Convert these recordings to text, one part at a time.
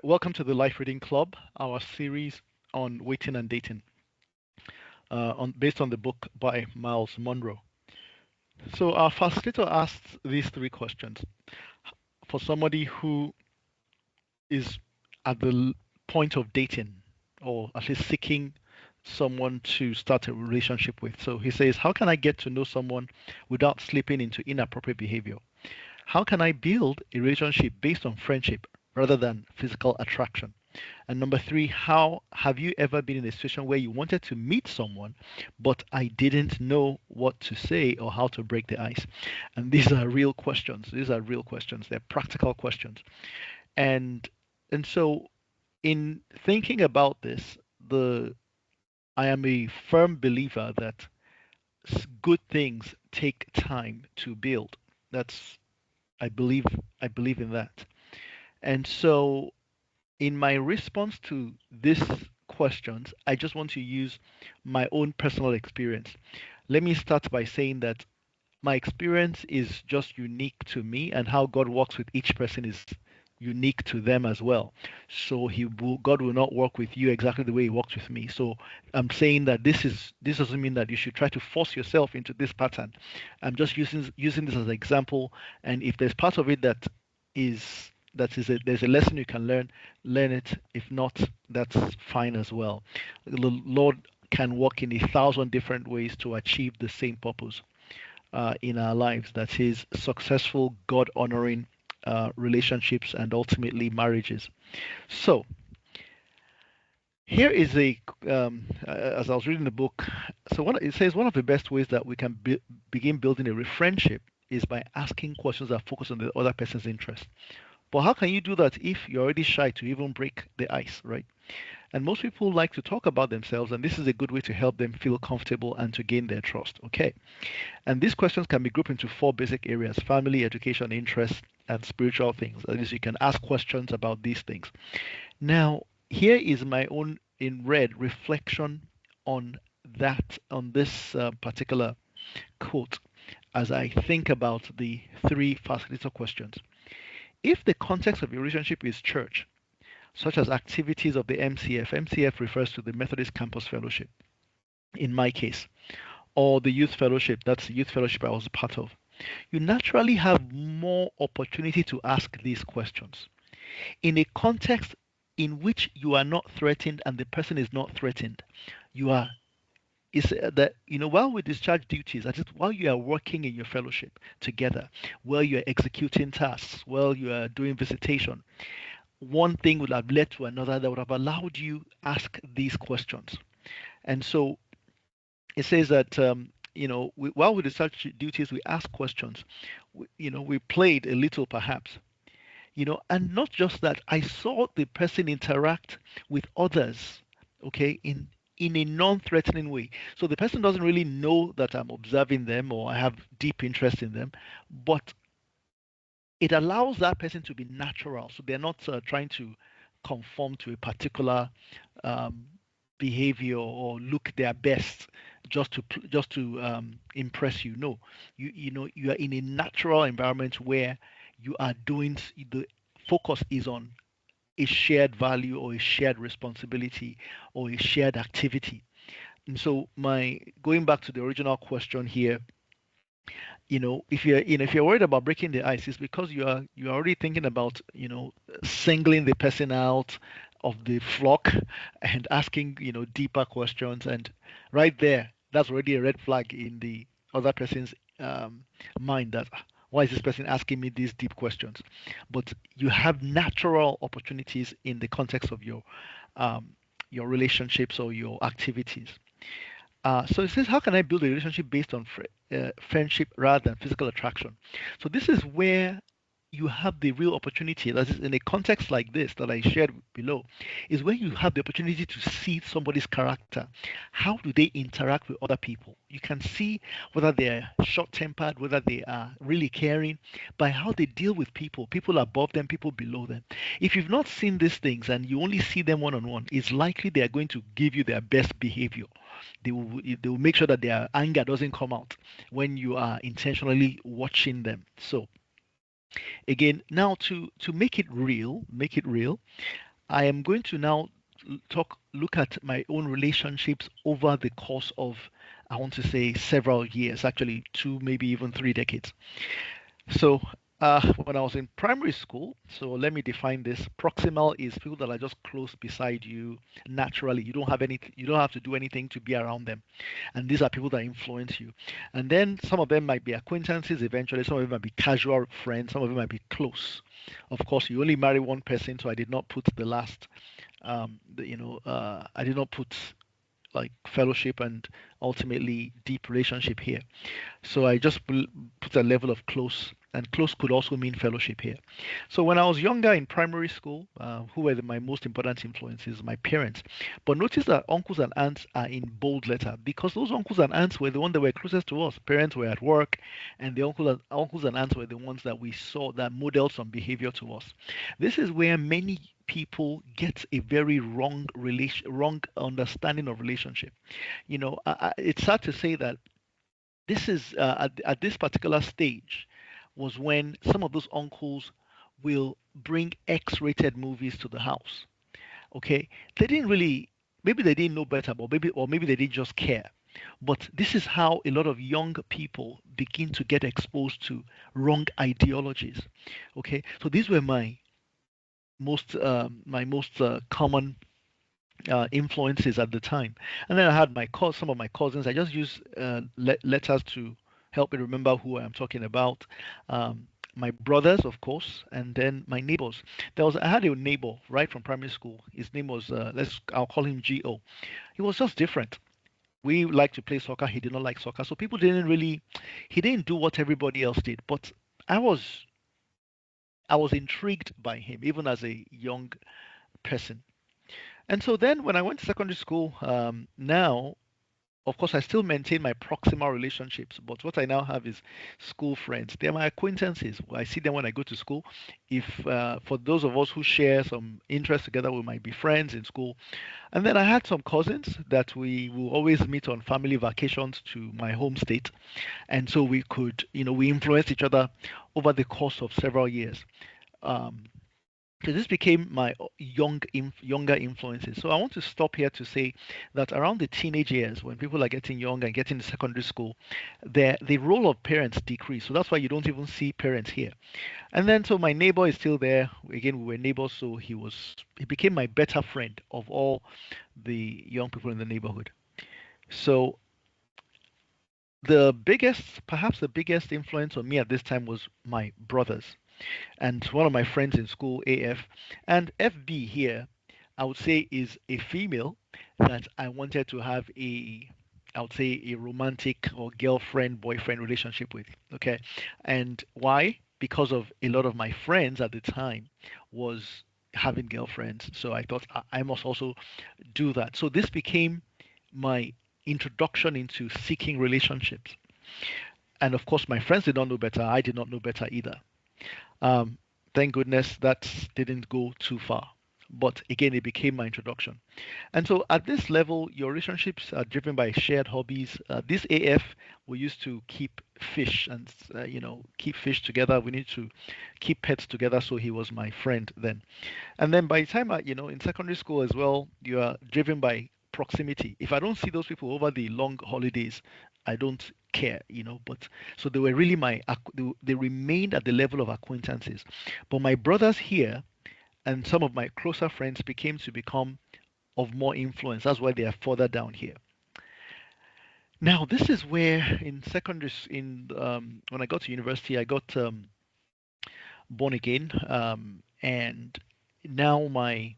Welcome to the Life Reading Club, our series on waiting and dating, based on the book by Miles Monroe. So our facilitator asks these three questions for somebody who is at the point of dating, or at least seeking someone to start a relationship with. So he says, how can I get to know someone without slipping into inappropriate behavior? How can I build a relationship based on friendship rather than physical attraction? And number three, how have you ever been in a situation where you wanted to meet someone, but I didn't know what to say or how to break the ice? And these are real questions. These are real questions. They're practical questions. And and so in thinking about this, the I am a firm believer that good things take time to build. That's I believe I believe in that. And so in my response to these questions, I just want to use my own personal experience. Let me start by saying that my experience is just unique to me, and how God works with each person is unique to them as well. So God will not work with you exactly the way He works with me. So I'm saying that this doesn't mean that you should try to force yourself into this pattern. I'm just using this as an example, and if there's part of it there's a lesson you can learn it. If not, that's fine as well. The Lord can work in 1,000 different ways to achieve the same purpose in our lives. That is successful, God honoring relationships and ultimately marriages. So here is as I was reading the book, so it says one of the best ways that we can begin building a friendship is by asking questions that focus on the other person's interest. But how can you do that if you're already shy to even break the ice, right? And most people like to talk about themselves, and this is a good way to help them feel comfortable and to gain their trust. Okay. And these questions can be grouped into four basic areas: family, education, interest, and spiritual things. That is, you can ask questions about these things. Now, here is my own in red reflection on on this particular quote as I think about the three facilitator questions. If the context of your relationship is church, such as activities of the MCF refers to the Methodist Campus Fellowship, in my case, or the youth fellowship, that's the youth fellowship I was part of, you naturally have more opportunity to ask these questions. In a context in which you are not threatened and the person is not threatened, you are is that while we discharge duties, that is while you are working in your fellowship together, while you are executing tasks, while you are doing visitation, one thing would have led to another that would have allowed you ask these questions. And so it says that while we discharge duties, we ask questions. We played a little perhaps, and not just that. I saw the person interact with others, okay, in a non-threatening way. So the person doesn't really know that I'm observing them or I have deep interest in them, but it allows that person to be natural. So they're not trying to conform to a particular um, behavior or look their best just to impress you. No, you are in a natural environment where you are doing the focus is on a shared value or a shared responsibility or a shared activity. And so my going back to the original question here, if you're worried about breaking the ice, it's because you're already thinking about singling the person out of the flock and asking deeper questions, and right there, that's already a red flag in the other person's mind, that why is this person asking me these deep questions? But you have natural opportunities in the context of your relationships or your activities. So it says, how can I build a relationship based on friendship rather than physical attraction? So this is where you have the real opportunity. That is, in a context like this that I shared below, is where you have the opportunity to see somebody's character. How do they interact with other people? You can see whether they are short-tempered, whether they are really caring, by how they deal with people above them, people below them. If you've not seen these things and you only see them one-on-one, it's likely they are going to give you their best behavior. They will make sure that their anger doesn't come out when you are intentionally watching them. So Again, now to make it real, I am going to now look at my own relationships over the course of, I want to say, several years, actually two, maybe even 3 decades. So, when I was in primary school, so let me define this. Proximal is people that are just close beside you naturally. You don't have to do anything to be around them. And these are people that influence you. And then some of them might be acquaintances eventually, some of them might be casual friends, some of them might be close. Of course, you only marry one person, so I did not put the last, I did not put like fellowship and ultimately deep relationship here. So I just put a level of close, and close could also mean fellowship here. So when I was younger in primary school, who were my most important influences? My parents. But notice that uncles and aunts are in bold letter because those uncles and aunts were the ones that were closest to us. Parents were at work, and the uncles and aunts were the ones that we saw that modeled some behavior to us. This is where many people get a very wrong understanding of relationship. It's sad to say that this is at this particular stage was when some of those uncles will bring X-rated movies to the house. Okay, they didn't really, maybe they didn't know better, but maybe they didn't just care. But this is how a lot of young people begin to get exposed to wrong ideologies. Okay, so these were my most common influences at the time. And then I had some of my cousins. I just use letters to help me remember who I'm talking about. My brothers, of course, and then my neighbors. I had a neighbor right from primary school. His name was I'll call him Go. He was just different. We liked to play soccer. He did not like soccer, so he didn't do what everybody else did. But I was I was intrigued by him even as a young person. And so then when I went to secondary school, now, of course, I still maintain my proximal relationships, but what I now have is school friends. They're my acquaintances. I see them when I go to school. If For those of us who share some interests together, we might be friends in school. And then I had some cousins that we will always meet on family vacations to my home state, and so we influenced each other over the course of several years. Um, so this became my younger influences. So I want to stop here to say that around the teenage years, when people are getting young and getting to secondary school, the role of parents decrease. So that's why you don't even see parents here. And then so my neighbor is still there. Again, we were neighbors, so he became my better friend of all the young people in the neighborhood. So perhaps the biggest influence on me at this time was my brothers and one of my friends in school, AF. And FB here, I would say, is a female that I wanted to have I would say, a romantic or girlfriend boyfriend relationship with. Okay. And why? Because of a lot of my friends at the time was having girlfriends. So I thought I must also do that. So this became my introduction into seeking relationships. And of course, my friends did not know better. I did not know better either. Um, thank goodness that didn't go too far. But again, it became my introduction. And so at this level, your relationships are driven by shared hobbies. This AF, we used to keep fish and, keep fish together. We need to keep pets together. So he was my friend then. And then by the time in secondary school as well, you are driven by proximity. If I don't see those people over the long holidays, I don't care. But so they were really they remained at the level of acquaintances. But my brothers here and some of my closer friends become of more influence. That's why they are further down here. Now, this is where when I got to university, I got born again, and now my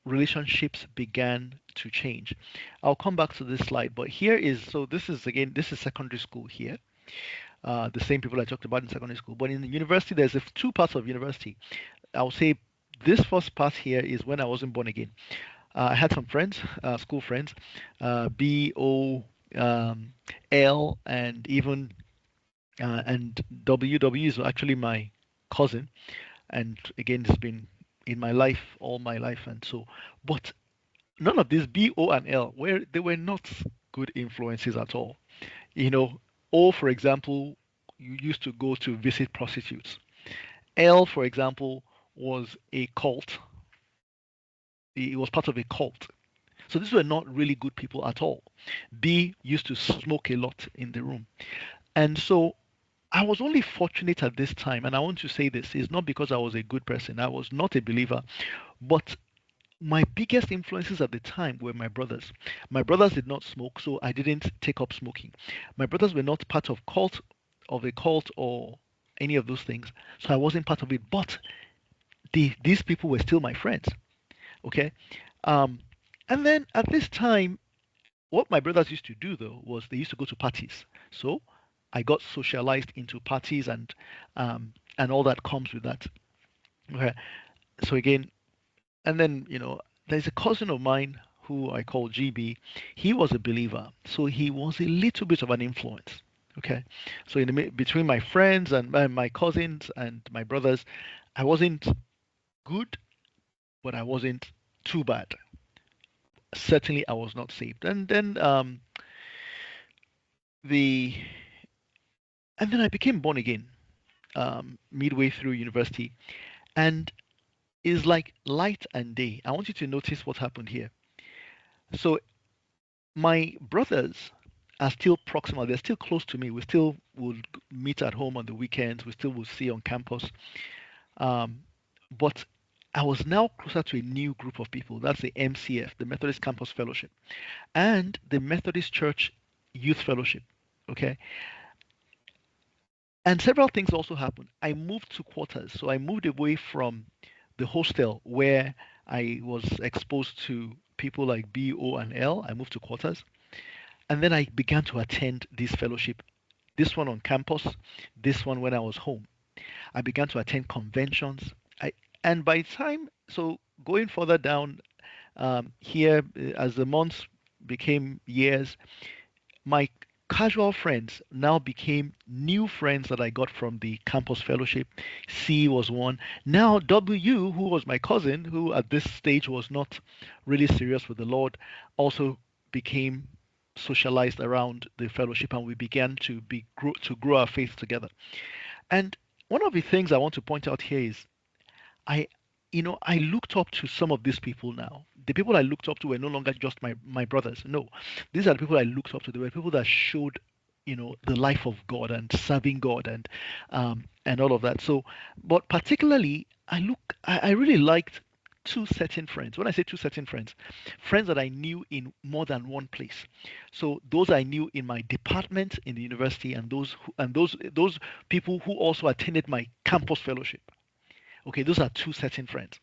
relationships began to change. I'll come back to this slide, but this is secondary school here. The same people I talked about in secondary school. But in the university, there's two parts of university. I'll say this first part here is when I wasn't born again. I had some friends, school friends, BO, L, and even and WW is actually my cousin. And again, it's been in my life all my life, and so. But none of these B, O, and L they were not good influences at all. O, for example, you used to go to visit prostitutes. L, for example, was a cult. He was part of a cult. So these were not really good people at all. B used to smoke a lot in the room. And so I was only fortunate at this time, and I want to say this is not because I was a good person. I was not a believer, but my biggest influences at the time were my brothers. My brothers did not smoke, so I didn't take up smoking. My brothers were not part of a cult or any of those things, so I wasn't part of it. But these people were still my friends. Okay, um, and then at this time, what my brothers used to do though was they used to go to parties. So I got socialized into parties and all that comes with that. Okay, so again, and then there's a cousin of mine who I call GB. He was a believer, so he was a little bit of an influence. Okay, so between my friends and my cousins and my brothers, I wasn't good, but I wasn't too bad. Certainly, I was not saved. The and then I became born again midway through university, and it's like light and day. I want you to notice what happened here. So my brothers are still proximal. They're still close to me. We still would meet at home on the weekends. We still will see on campus. Um, but I was now closer to a new group of people. That's the MCF, the Methodist Campus Fellowship, and the Methodist Church Youth Fellowship. Okay. And several things also happened. I moved to quarters. So I moved away from the hostel where I was exposed to people like B, O, and L. I moved to quarters. And then I began to attend this fellowship, this one on campus, this one when I was home. I began to attend conventions. And by the time, so going further down here, as the months became years, my casual friends now became new friends that I got from the campus fellowship. C was one. Now W, who was my cousin, who at this stage was not really serious with the Lord, also became socialized around the fellowship, and we began to grow our faith together. And one of the things I want to point out here is I, I looked up to some of these people now. The people I looked up to were no longer just my brothers. No, these are the people I looked up to. They were people that showed, the life of God and serving God and all of that. So, but particularly, I really liked two certain friends. When I say two certain friends, friends that I knew in more than one place. So those I knew in my department in the university, and those people who also attended my campus fellowship. Okay, those are two certain friends,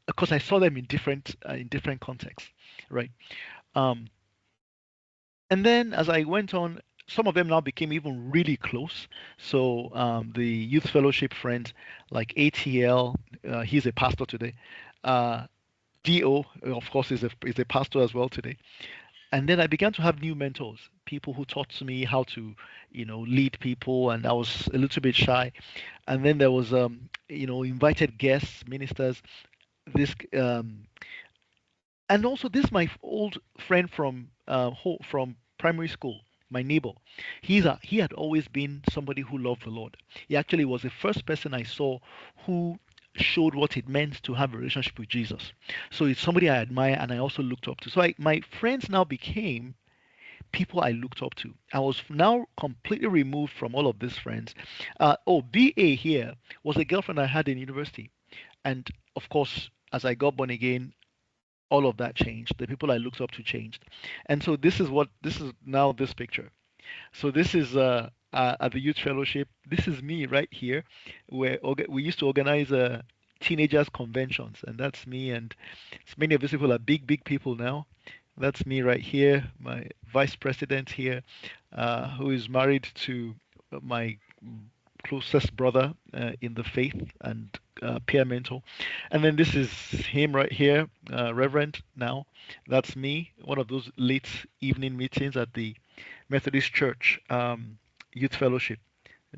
because I saw them in different contexts, right? Um, and then as I went on, some of them now became even really close. So the youth fellowship friends like ATL, he's a pastor today. DO, of course, is a pastor as well today. And then I began to have new mentors, people who taught me how to, lead people, and I was a little bit shy. And then there was, invited guests, ministers. This, and also this my old friend from primary school, my neighbor. He had always been somebody who loved the Lord. He actually was the first person I saw who showed what it meant to have a relationship with Jesus. So it's somebody I admire and I also looked up to. So my friends now became people I looked up to. I was now completely removed from all of these friends. BA here was a girlfriend I had in university. And of course, as I got born again, all of that changed. The people I looked up to changed. And so this is now this picture. So this is at the youth fellowship. This is me right here, where we used to organize teenagers conventions, and that's me. And many of these people are big people now. That's me right here, my vice president here, who is married to my closest brother in the faith and peer mentor. And then this is him right here, Reverend now. That's me, one of those late evening meetings at the Methodist Church Youth Fellowship.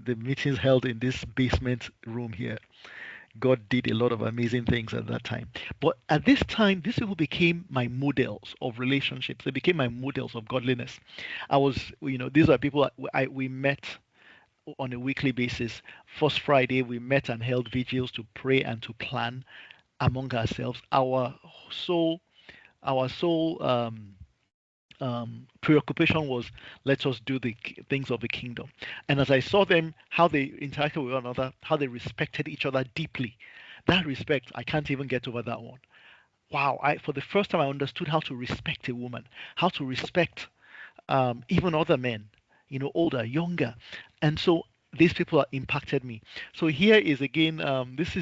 The meetings held in this basement room here. God did a lot of amazing things at that time. But at this time, these people became my models of relationships. They became my models of godliness. I was, these are people we met on a weekly basis. First Friday, we met and held vigils to pray and to plan among ourselves. Sole, our sole preoccupation was, let's us do the things of the kingdom. And as I saw them, how they interacted with one another, how they respected each other deeply, that respect, I can't even get over that one. Wow, for the first time I understood how to respect a woman, how to respect even other men, older, younger. And so these people impacted me. So here is again, this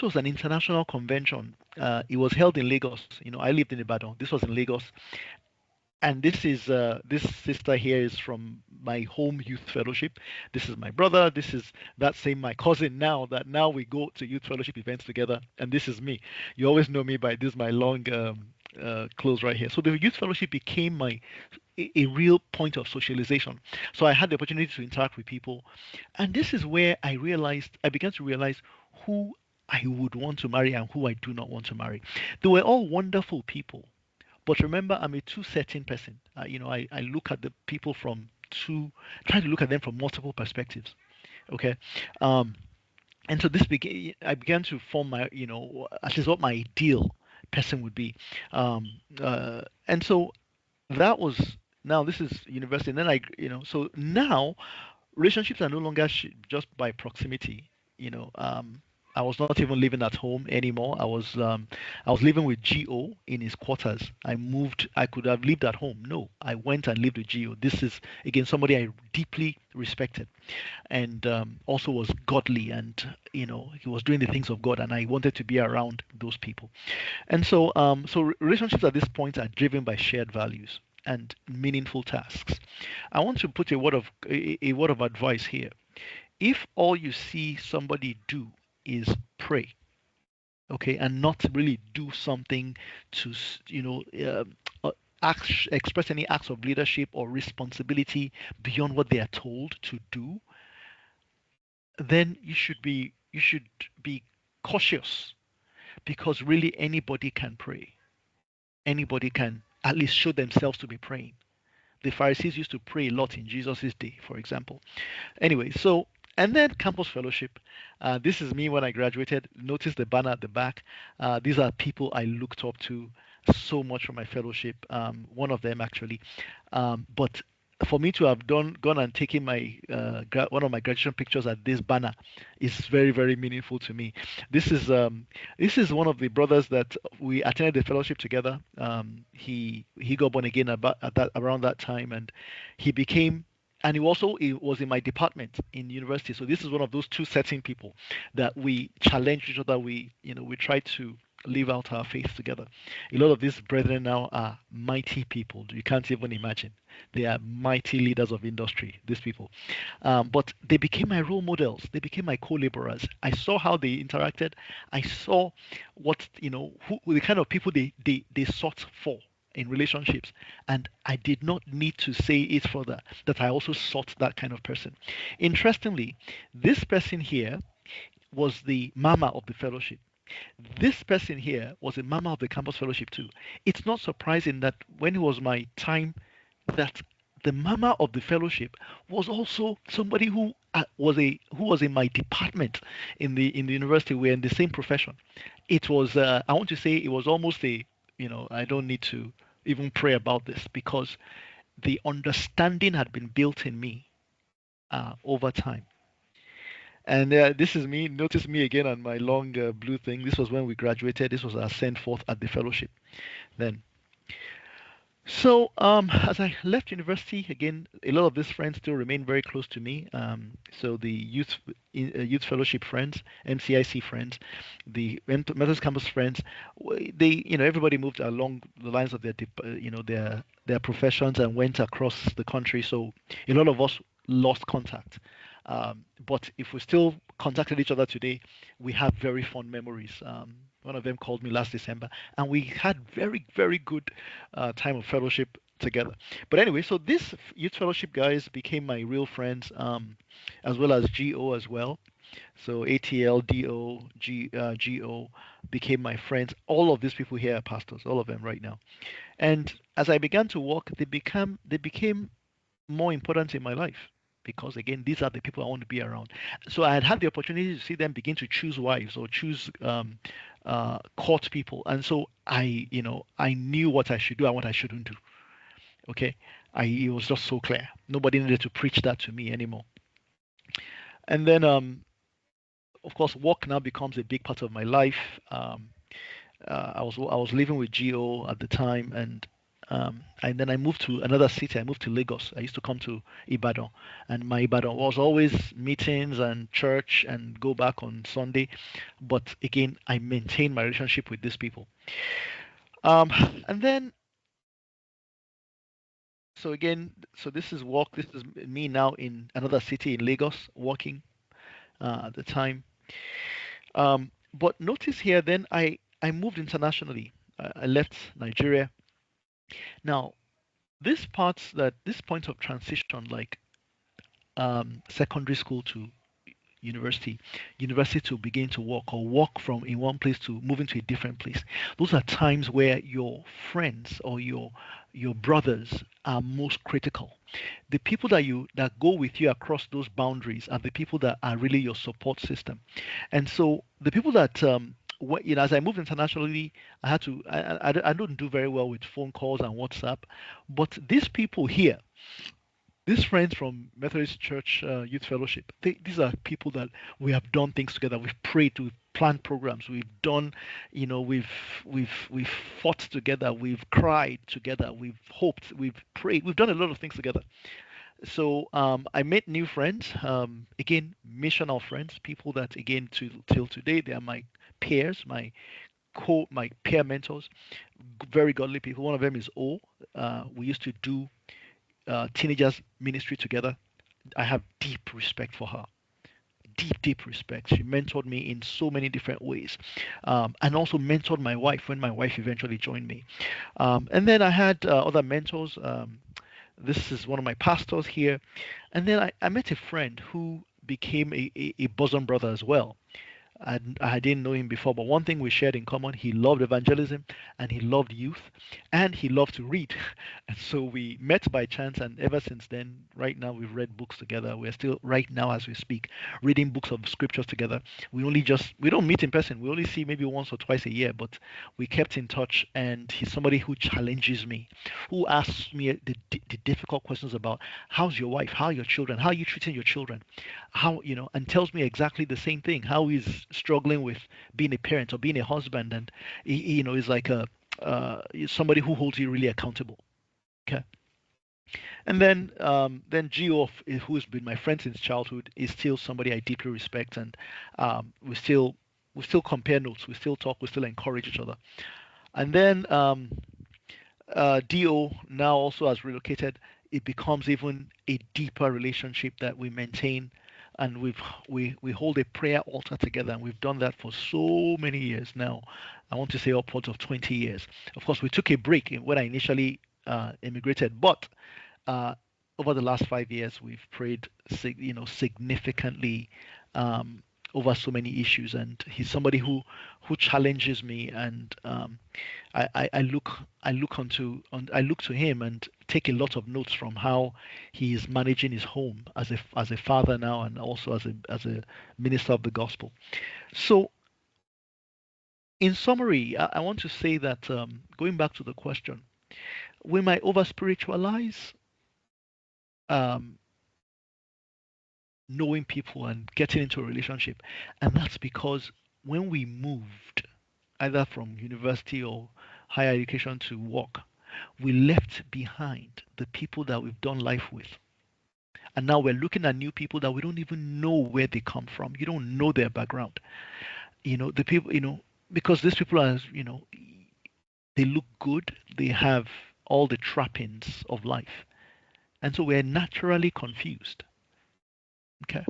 was an international convention. It was held in Lagos. I lived in Ibadan. This was in Lagos, and this sister here is from my home youth fellowship. This is my brother. This is that same my cousin now. That now we go to youth fellowship events together, and this is me. You always know me by this my long clothes right here. So the youth fellowship became a real point of socialization. So I had the opportunity to interact with people, and this is where I began to realize who I would want to marry and who I do not want to marry. They were all wonderful people, but remember, I'm a too certain person. I look at the people try to look at them from multiple perspectives. Okay. Um, and so I began to form at least what my ideal person would be. And so that was, now this is university. And then so now relationships are no longer just by proximity. I was not even living at home anymore. I was living with Go in his quarters. I moved. I could have lived at home. No, I went and lived with Go. This is again somebody I deeply respected, and also was godly, and he was doing the things of God, and I wanted to be around those people. And so relationships at this point are driven by shared values and meaningful tasks. I want to put a word of advice here. If all you see somebody do is pray, okay, and not really do something to express any acts of leadership or responsibility beyond what they are told to do, then you should be cautious, because really anybody can pray. Anybody can at least show themselves to be praying. The Pharisees used to pray a lot in Jesus' day, for example. Anyway, so, and then campus fellowship. This is me when I graduated. Notice the banner at the back. These are people I looked up to so much from my fellowship. One of them actually. But for me to have gone and taken one of my graduation pictures at this banner is very, very meaningful to me. This is one of the brothers that we attended the fellowship together. He got born again around that time, and he became. And he was in my department in university. So this is one of those two certain people that we challenge each other. We try to live out our faith together. A lot of these brethren now are mighty people. You can't even imagine. They are mighty leaders of industry, these people. But they became my role models. They became my co-laborers. I saw how they interacted. I saw the kind of people they sought for in relationships. And I did not need to say it further that I also sought that kind of person. Interestingly, this person here was the mama of the fellowship. This person here was a mama of the campus fellowship too. It's not surprising that when it was my time, that the mama of the fellowship was also somebody who was in my department in the university. We're in the same profession. It was I want to say it was almost I don't need to even pray about this, because the understanding had been built in me over time. And this is me. Notice me again on my long blue thing. This was when we graduated. This was our send forth at the fellowship. Then, so as I left university, again, a lot of these friends still remain very close to me. So the youth fellowship friends, MCIC friends, the Methodist campus friends, everybody moved along the lines of their professions and went across the country. So a lot of us lost contact. But if we still contacted each other today, we have very fond memories. One of them called me last December, and we had very, very good time of fellowship together. But anyway, so this youth fellowship guys became my real friends, as well as GO as well. So ATL, DO, GO became my friends. All of these people here are pastors, all of them right now. And as I began to walk, they became more important in my life. because again, these are the people I want to be around. So I had had the opportunity to see them begin to choose wives or choose court people, and so I knew what I should do and what I shouldn't do. Okay, it was just so clear. Nobody needed to preach that to me anymore. And then of course, work now becomes a big part of my life. I was living with Gio at the time, and then I moved to another city. I moved to Lagos. I used to come to Ibadan, and my Ibadan was always meetings and church and go back on Sunday. But again, I maintained my relationship with these people. Um, and then so again, so this is work. This is me now in another city in Lagos, working at the time. But notice here, then I moved internationally. I left Nigeria. Now, this point of transition, like secondary school to university, university to begin to work, or work from in one place to moving to a different place. Those are times where your friends or your brothers are most critical. The people that go with you across those boundaries are the people that are really your support system. And so the people that as I moved internationally, I had to. I don't do very well with phone calls and WhatsApp, but these people here, these friends from Methodist Church Youth Fellowship, these are people that we have done things together. We've prayed, we've planned programs, we've done, we've fought together, we've cried together, we've hoped, we've prayed, we've done a lot of things together. So I made new friends. Again, missional friends, people that again till today they are my peers, my peer mentors, very godly people. One of them is O. We used to do teenagers ministry together. I have deep respect for her. Deep respect. She mentored me in so many different ways, and also mentored my wife when my wife eventually joined me. And then I had other mentors. This is one of my pastors here. And then I met a friend who became a bosom brother as well. I didn't know him before, but one thing we shared in common, he loved evangelism and he loved youth and he loved to read. And so we met by chance, and ever since then, right now, we've read books together. We're still, right now, as we speak, reading books of scriptures together. We don't meet in person. We only see maybe once or twice a year, but we kept in touch. And he's somebody who challenges me, who asks me the difficult questions about how's your wife, how are your children, how are you treating your children, and tells me exactly the same thing, how he's struggling with being a parent or being a husband, and is like somebody who holds you really accountable. Okay. And then Gio, who's been my friend since childhood, is still somebody I deeply respect, and we still compare notes, we still talk, we still encourage each other. And then Do now also has relocated. It becomes even a deeper relationship that we maintain, and we hold a prayer altar together, and we've done that for so many years now. I want to say upwards of 20 years. Of course, we took a break when I initially immigrated, but uh, over the last 5 years, we've prayed, significantly um, over so many issues, and he's somebody who challenges me, and I look to him and take a lot of notes from how he is managing his home as a father now, and also as a minister of the gospel. So, in summary, I want to say that going back to the question, we might over spiritualize um, knowing people and getting into a relationship. And that's because when we moved, either from university or higher education to work, we left behind the people that we've done life with. And now we're looking at new people that we don't even know where they come from. You don't know their background. The people, because these people are, they look good, they have all the trappings of life. And so we're naturally confused. Okay.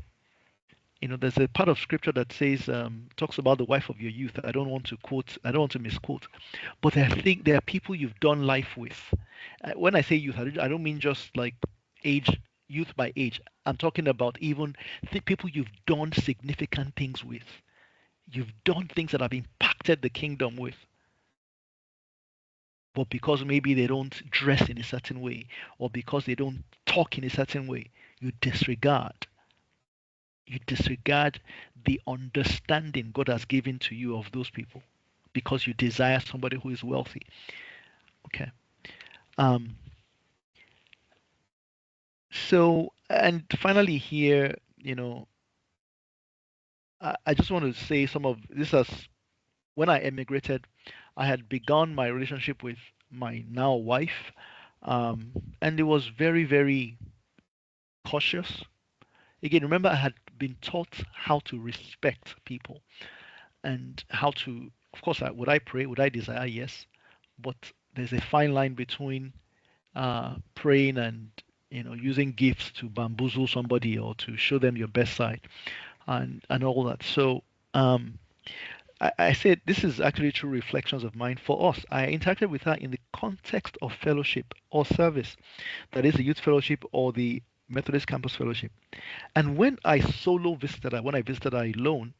There's a part of scripture that says, talks about the wife of your youth. I don't want to misquote, but I think there are people you've done life with. When I say youth, I don't mean just like age, youth by age. I'm talking about even the people you've done significant things with. You've done things that have impacted the kingdom with, but because maybe they don't dress in a certain way, or because they don't talk in a certain way, You disregard. You disregard the understanding God has given to you of those people because you desire somebody who is wealthy. Okay. Um, so, and finally, here, I just want to say some of this as when I emigrated, I had begun my relationship with my now wife, and it was very, very cautious. Again, remember, I had been taught how to respect people and how to, of course, would I pray? Would I desire? Yes. But there's a fine line between praying and using gifts to bamboozle somebody or to show them your best side and all that. So um, I said this is actually true reflections of mine for us. I interacted with her in the context of fellowship or service, that is the youth fellowship or the Methodist campus fellowship. And when I solo visited her, when I visited her alone,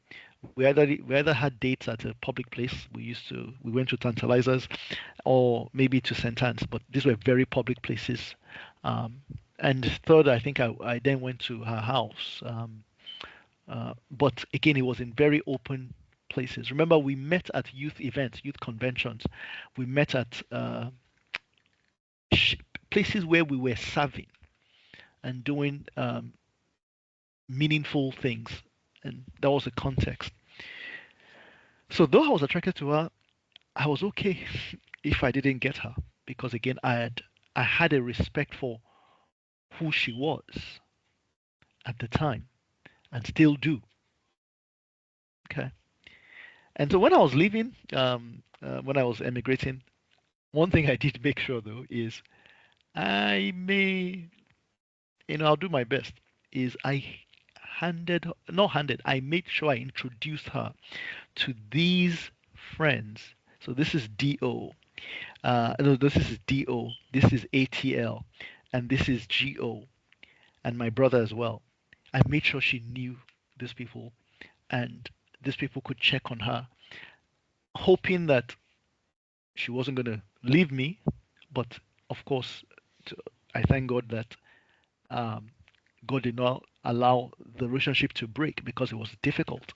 we either had dates at a public place. We went to Tantalizers, or maybe to St. Anne's, but these were very public places. Um, and third, I think I then went to her house. But again, it was in very open places. Remember, we met at youth events, youth conventions. We met at places where we were serving and doing meaningful things. And that was the context. So though I was attracted to her, I was okay if I didn't get her because again I had a respect for who she was at the time and still do. Okay. And so when I was leaving, when I was emigrating, one thing I did make sure though is I may, I'll do my best. Is I handed, not handed, I made sure I introduced her to these friends. So this is DO. No, this is DO. This is ATL, and this is GO, and my brother as well. I made sure she knew these people, and these people could check on her, hoping that she wasn't going to leave me. But of course, to, I thank God that um, God did not allow the relationship to break because it was difficult.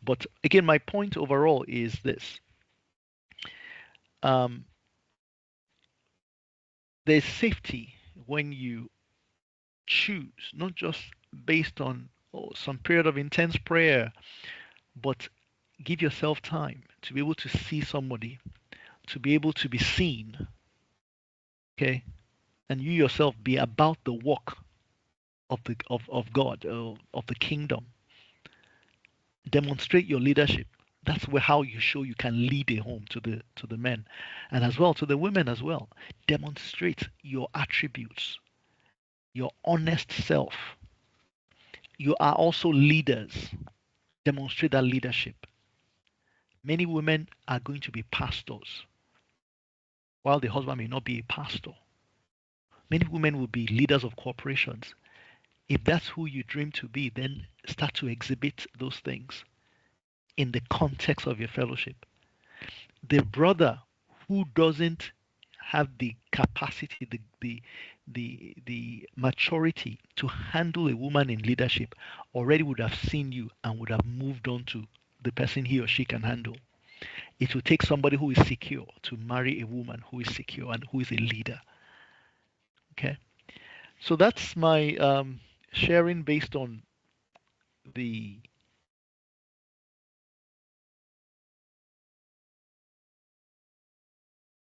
But again, my point overall is this: um, there's safety when you choose, not just based on some period of intense prayer, but give yourself time to be able to see somebody, to be able to be seen, okay? And you yourself be about the work of God, of the kingdom. Demonstrate your leadership. That's where how you show you can lead a home to the men, and as well to the women as well. Demonstrate your attributes, your honest self. You are also leaders. Demonstrate that leadership. Many women are going to be pastors, while the husband may not be a pastor. Many women will be leaders of corporations. If that's who you dream to be, then start to exhibit those things in the context of your fellowship. The brother who doesn't have the capacity, the maturity to handle a woman in leadership already would have seen you and would have moved on to the person he or she can handle. It will take somebody who is secure to marry a woman who is secure and who is a leader. Okay, so that's my sharing based on the